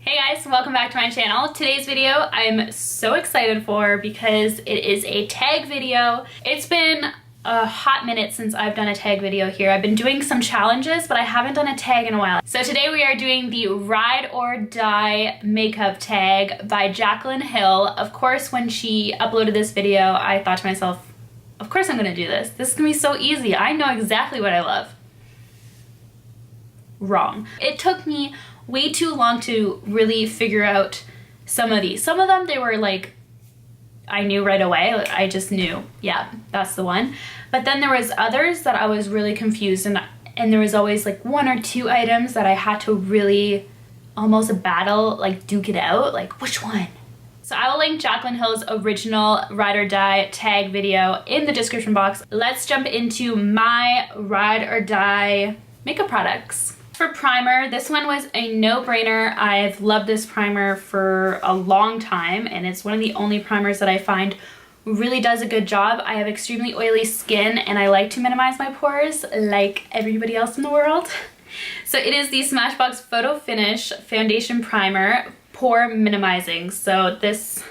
Hey guys, welcome back to my channel. Today's video I'm so excited for because it is a tag video. It's been a hot minute since I've done a tag video here. I've been doing some challenges, but I haven't done a tag in a while. So today we are doing the Ride or Die makeup tag by Jaclyn Hill. Of course, when she uploaded this video, I thought to myself, of course I'm gonna do this. This is gonna be so easy. I know exactly what I love. Wrong. It took me way too long to really figure out some of these. Some of them, they were like, I knew right away. Like, I just knew, yeah, that's the one. But then there was others that I was really confused, and there was always like one or two items that I had to really almost battle, like duke it out, like which one? So I will link Jaclyn Hill's original Ride or Die tag video in the description box. Let's jump into my Ride or Die makeup products. For primer, this one was a no-brainer. I've loved this primer for a long time, and it's one of the only primers that I find really does a good job. I have extremely oily skin, and I like to minimize my pores like everybody else in the world. So it is the Smashbox Photo Finish Foundation Primer, Pore Minimizing. So this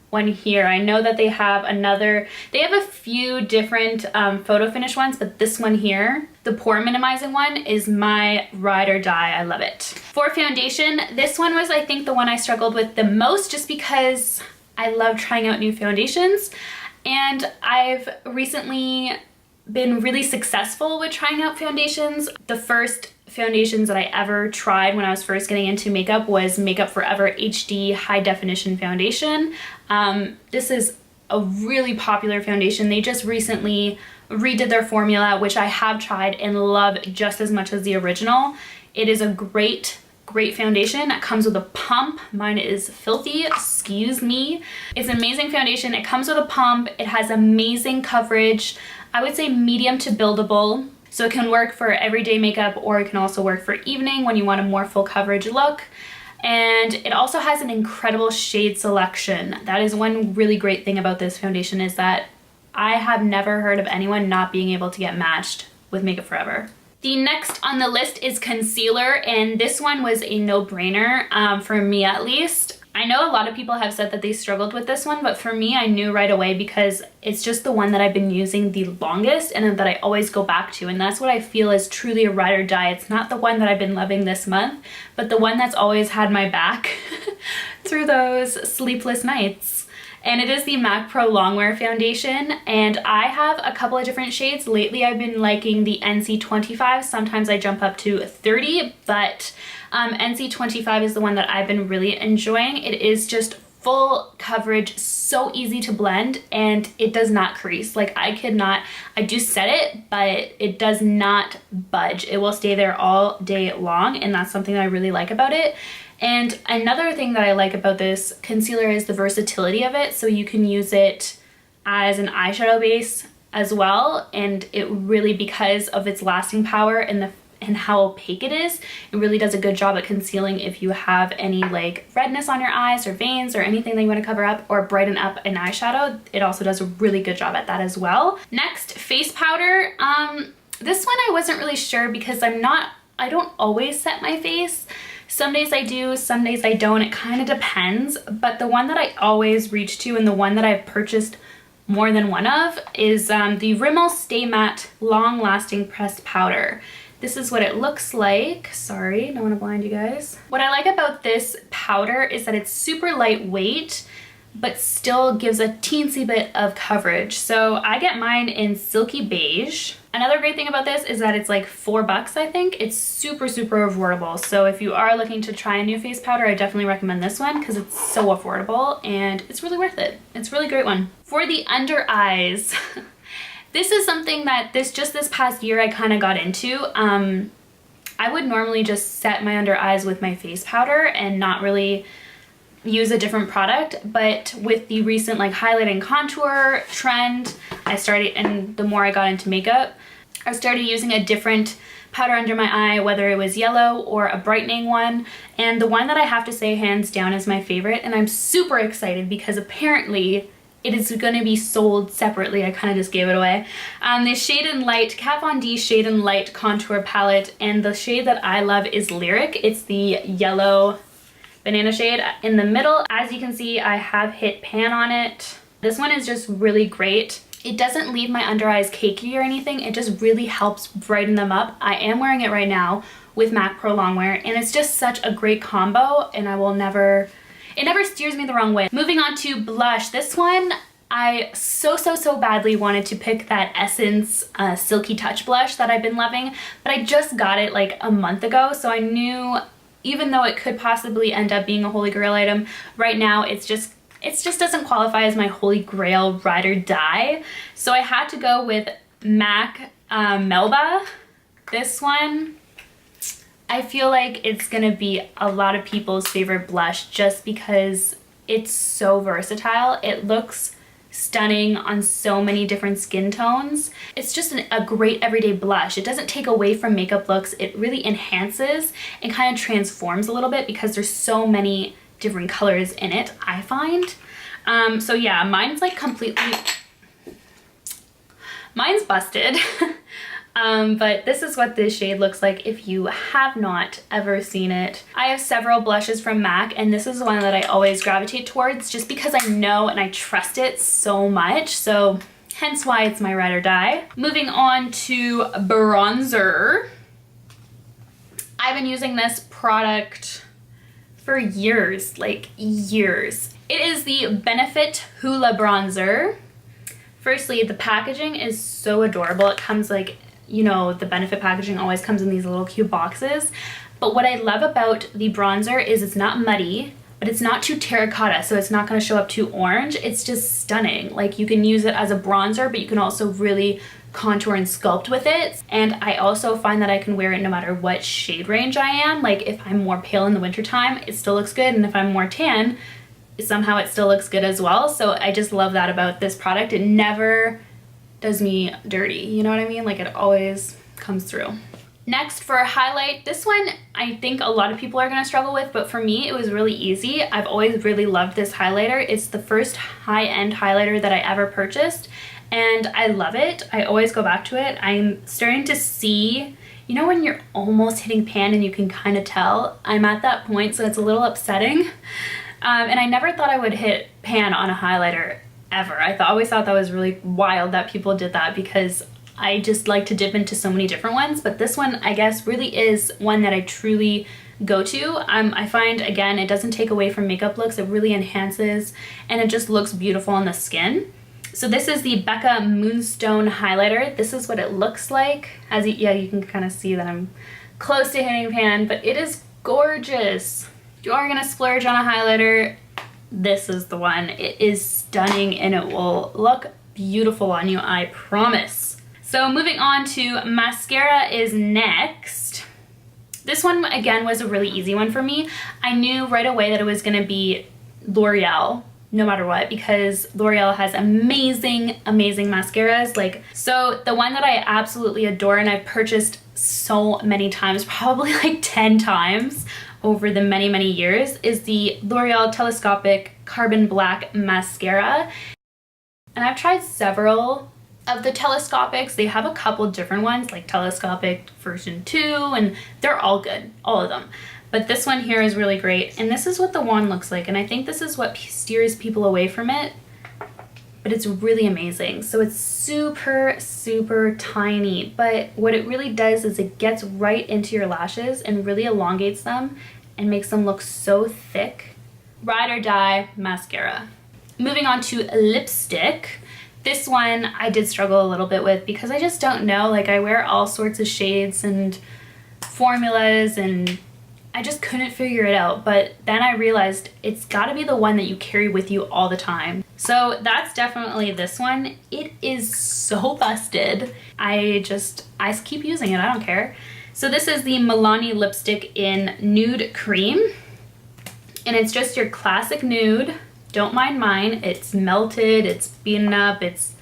one here, I know that they have a few different photo finish ones, but this one here, the pore minimizing one, is my Ride or Die. I love it. For foundation, this one was, I think, the one I struggled with the most, just because I love trying out new foundations, and I've recently been really successful with trying out foundations. The first foundations that I ever tried when I was first getting into makeup was Makeup Forever HD High Definition Foundation. This is a really popular foundation. They just recently redid their formula, which I have tried and love just as much as the original. It is a great foundation. It comes with a pump. Mine is filthy, excuse me. It's an amazing foundation. It comes with a pump. It has amazing coverage. I would say medium to buildable. So it can work for everyday makeup, or it can also work for evening when you want a more full coverage look. And it also has an incredible shade selection. That is one really great thing about this foundation, is that I have never heard of anyone not being able to get matched with Makeup Forever. The next on the list is concealer, and this one was a no-brainer, for me at least. I know a lot of people have said that they struggled with this one, but for me, I knew right away because it's just the one that I've been using the longest and that I always go back to, and that's what I feel is truly a Ride or Die. It's not the one that I've been loving this month, but the one that's always had my back through those sleepless nights. And it is the MAC Pro Longwear foundation, and I have a couple of different shades. Lately I've been liking the NC25. Sometimes I jump up to 30, but NC25 is the one that I've been really enjoying. It is just full coverage, so easy to blend, and it does not crease. Like, I do set it, but it does not budge. It will stay there all day long, and that's something that I really like about it. And another thing that I like about this concealer is the versatility of it. So you can use it as an eyeshadow base as well, and it really, because of its lasting power and how opaque it is, it really does a good job at concealing if you have any like redness on your eyes or veins or anything that you want to cover up or brighten up an eyeshadow. It also does a really good job at that as well. Next, face powder. This one I wasn't really sure because I don't always set my face. Some days I do, some days I don't. It kind of depends, but the one that I always reach to and the one that I've purchased more than one of is the Rimmel Stay Matte Long Lasting Pressed Powder. This is what it looks like. Sorry, don't want to blind you guys. What I like about this powder is that it's super lightweight, but still gives a teensy bit of coverage. So I get mine in Silky Beige. Another great thing about this is that it's like $4, I think. It's super affordable. So if you are looking to try a new face powder, I definitely recommend this one because it's so affordable and it's really worth it. It's a really great one. For the under eyes, this is something that this past year I kind of got into. I would normally just set my under eyes with my face powder and not really use a different product, but with the recent like highlight and contour trend, and the more I got into makeup, I started using a different powder under my eye, whether it was yellow or a brightening one, and the one that I have to say hands down is my favorite, and I'm super excited because apparently it is going to be sold separately. I kind of just gave it away. The Shade and Light, Kat Von D Shade and Light Contour Palette, and the shade that I love is Lyric. It's the yellow banana shade in the middle. As you can see, I have hit pan on it. This one is just really great. It doesn't leave my under eyes cakey or anything. It just really helps brighten them up. I am wearing it right now with MAC Pro Longwear, and it's just such a great combo, and it never steers me the wrong way. Moving on to blush. This one, I so badly wanted to pick that Essence Silky Touch blush that I've been loving, but I just got it like a month ago, so I knew even though it could possibly end up being a holy grail item, right now it just doesn't qualify as my holy grail ride or die. So I had to go with MAC Melba. This one, I feel like it's gonna be a lot of people's favorite blush just because it's so versatile. It looks stunning on so many different skin tones. It's just a great everyday blush. It doesn't take away from makeup looks. It really enhances and kind of transforms a little bit because there's so many different colors in it, I find. So yeah, mine's like mine's busted. But this is what this shade looks like if you have not ever seen it. I have several blushes from MAC, and this is one that I always gravitate towards just because I know and I trust it so much. So hence why it's my ride or die. Moving on to bronzer. I've been using this product for years, like years. It is the Benefit Hoola bronzer. Firstly, the packaging is so adorable. It comes like, you know, the Benefit packaging always comes in these little cute boxes. But what I love about the bronzer is it's not muddy, but it's not too terracotta, so it's not going to show up too orange. It's just stunning. Like, you can use it as a bronzer, but you can also really contour and sculpt with it. And I also find that I can wear it no matter what shade range I am. Like, if I'm more pale in the wintertime, it still looks good, and if I'm more tan, somehow it still looks good as well. So I just love that about this product. It never does me dirty, you know what I mean? Like, it always comes through. Next, for a highlight, this one I think a lot of people are gonna struggle with, but for me it was really easy. I've always really loved this highlighter. It's the first high-end highlighter that I ever purchased, and I love it. I always go back to it. I'm starting to see, you know, when you're almost hitting pan and you can kind of tell? I'm at that point, so it's a little upsetting. And I never thought I would hit pan on a highlighter ever. I always thought that was really wild that people did that because I just like to dip into so many different ones, but this one I guess really is one that I truly go to. I find, again, it doesn't take away from makeup looks. It really enhances, and it just looks beautiful on the skin. So this is the Becca Moonstone highlighter. This is what it looks like. Yeah, you can kind of see that I'm close to hitting pan, but it is gorgeous. If you are gonna splurge on a highlighter, this is the one. It is stunning and it will look beautiful on you, I promise. So moving on to mascara is next. This one, again, was a really easy one for me. I knew right away that it was gonna be L'Oreal, no matter what, because L'Oreal has amazing mascaras. Like, so the one that I absolutely adore and I've purchased so many times, probably like 10 times over the many years, is the L'Oreal Telescopic Carbon Black Mascara. And I've tried several of the telescopics. They have a couple different ones, like telescopic version 2, and they're all good, all of them. But this one here is really great, and this is what the wand looks like, and I think this is what steers people away from it, but it's really amazing. So it's super tiny, but what it really does is it gets right into your lashes and really elongates them and makes them look so thick. Ride or die mascara. Moving on to lipstick. This one I did struggle a little bit with because I just don't know. Like, I wear all sorts of shades and formulas and I just couldn't figure it out, but then I realized it's gotta be the one that you carry with you all the time. So that's definitely this one. It is so busted. I keep using it, I don't care. So this is the Milani lipstick in Nude Cream, and it's just your classic nude. Don't mind mine. It's melted, it's beaten up, it's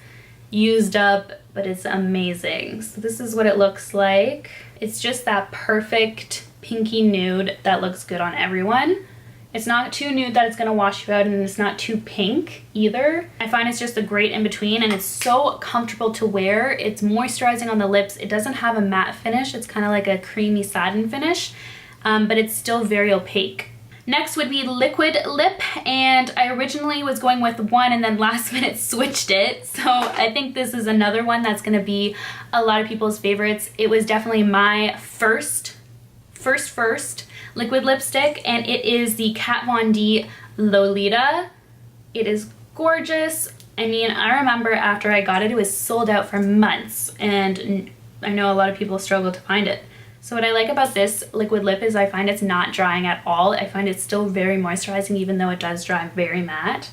used up, but it's amazing. So this is what it looks like. It's just that perfect pinky nude that looks good on everyone. It's not too nude that it's gonna wash you out, and it's not too pink either. I find it's just a great in-between, and it's so comfortable to wear. It's moisturizing on the lips. It doesn't have a matte finish. It's kind of like a creamy satin finish, but it's still very opaque. Next would be liquid lip, and I originally was going with one and then last minute switched it. So I think this is another one that's gonna be a lot of people's favorites. It was definitely my first liquid lipstick, and it is the Kat Von D Lolita. It is gorgeous. I mean, I remember after I got it, it was sold out for months, and I know a lot of people struggle to find it. So what I like about this liquid lip is I find it's not drying at all. I find it's still very moisturizing even though it does dry very matte.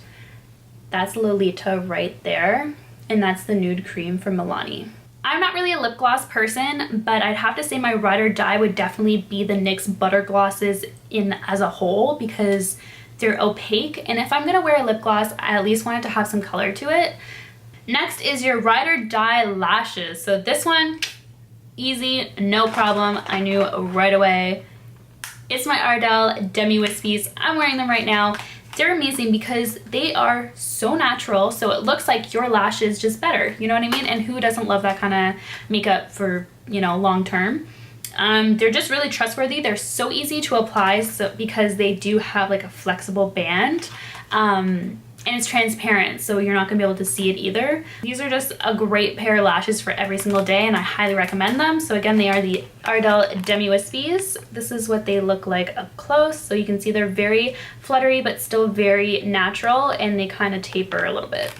That's Lolita right there, and that's the Nude cream from Milani. I'm not really a lip gloss person, but I'd have to say my ride or die would definitely be the NYX Butter Glosses as a whole, because they're opaque, and if I'm gonna wear a lip gloss, I at least want it to have some color to it. Next is your ride or die lashes. So this one, easy, no problem. I knew right away. It's my Ardell Demi Wispies. I'm wearing them right now. They're amazing because they are so natural, so it looks like your lashes just better, you know what I mean? And who doesn't love that kind of makeup for, you know, long term? They're just really trustworthy. They're so easy to apply, so because they do have like a flexible band, and it's transparent, so you're not gonna be able to see it either. These are just a great pair of lashes for every single day, and I highly recommend them. So again, they are the Ardell Demi Wispies. This is what they look like up close. So you can see they're very fluttery, but still very natural, and they kind of taper a little bit.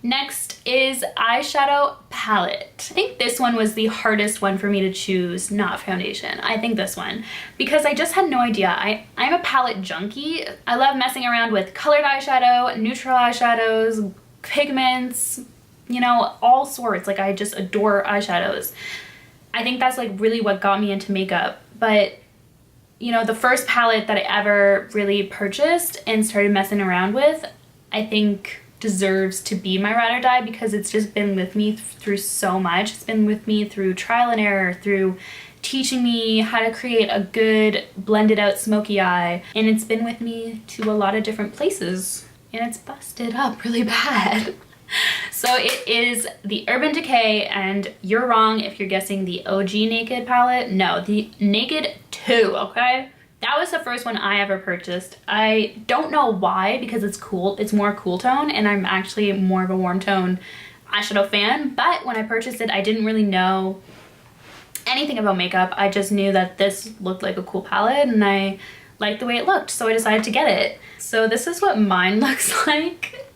Next is eyeshadow palette. I think this one was the hardest one for me to choose, not foundation. I think this one, because I just had no idea. I'm a palette junkie. I love messing around with colored eyeshadow, neutral eyeshadows, pigments, you know, all sorts. Like, I just adore eyeshadows. I think that's like really what got me into makeup. But, you know, the first palette that I ever really purchased and started messing around with, I think deserves to be my ride or die, because it's just been with me through so much. It's been with me through trial and error, through teaching me how to create a good blended out smoky eye, and it's been with me to a lot of different places, and it's busted up really bad. So it is the Urban Decay, and you're wrong if you're guessing the OG Naked palette. No, the Naked 2, okay? That was the first one I ever purchased. I don't know why, because it's cool. It's more cool tone, and I'm actually more of a warm tone eyeshadow fan. But when I purchased it, I didn't really know anything about makeup. I just knew that this looked like a cool palette, and I liked the way it looked, so I decided to get it. So this is what mine looks like.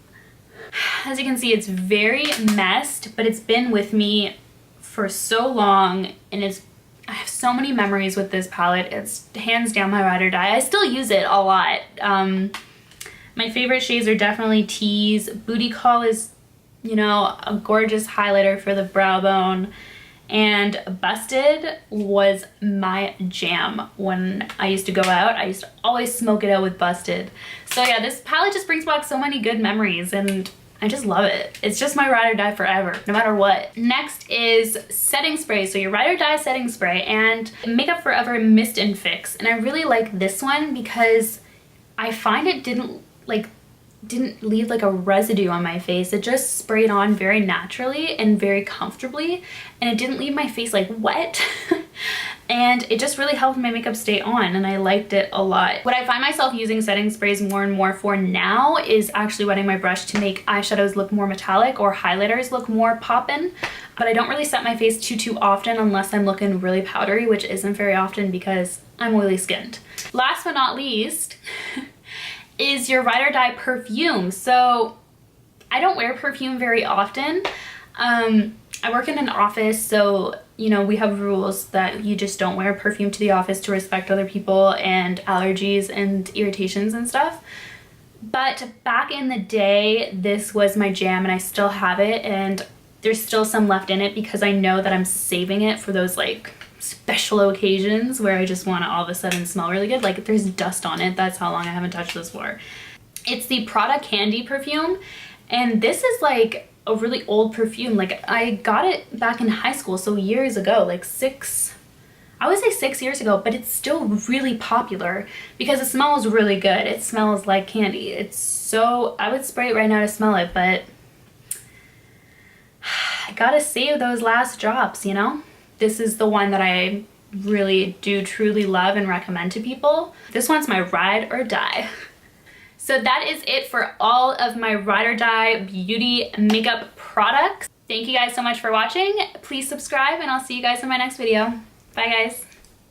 As you can see, it's very messed, but it's been with me for so long, and I have so many memories with this palette. It's hands down my ride or die. I still use it a lot. My favorite shades are definitely Tease. Booty Call is, you know, a gorgeous highlighter for the brow bone. And Busted was my jam when I used to go out. I used to always smoke it out with Busted. So yeah, this palette just brings back so many good memories, and I just love it. It's just my ride or die forever, no matter what. Next is setting spray. So your ride or die setting spray, and Makeup Forever Mist and Fix. And I really like this one because I find it didn't leave like a residue on my face. It just sprayed on very naturally and very comfortably, and it didn't leave my face like wet. And it just really helped my makeup stay on, and I liked it a lot. What I find myself using setting sprays more and more for now is actually wetting my brush to make eyeshadows look more metallic or highlighters look more poppin'. But I don't really set my face too often unless I'm looking really powdery, which isn't very often because I'm oily skinned. Last but not least is your ride or die perfume. So I don't wear perfume very often. I work in an office, so you know, we have rules that you just don't wear perfume to the office to respect other people and allergies and irritations and stuff. But back in the day, this was my jam, and I still have it, and there's still some left in it because I know that I'm saving it for those like special occasions where I just want to all of a sudden smell really good. Like, if there's dust on it, that's how long I haven't touched this for. It's the Prada Candy perfume, and this is like a really old perfume. Like, I got it back in high school, so years ago, like I would say 6 years ago, but it's still really popular because it smells really good. It smells like candy. It's so, I would spray it right now to smell it, but I gotta save those last drops, you know? This is the one that I really do truly love and recommend to people. This one's my ride or die. So that is it for all of my ride or die beauty makeup products. Thank you guys so much for watching. Please subscribe and I'll see you guys in my next video. Bye guys.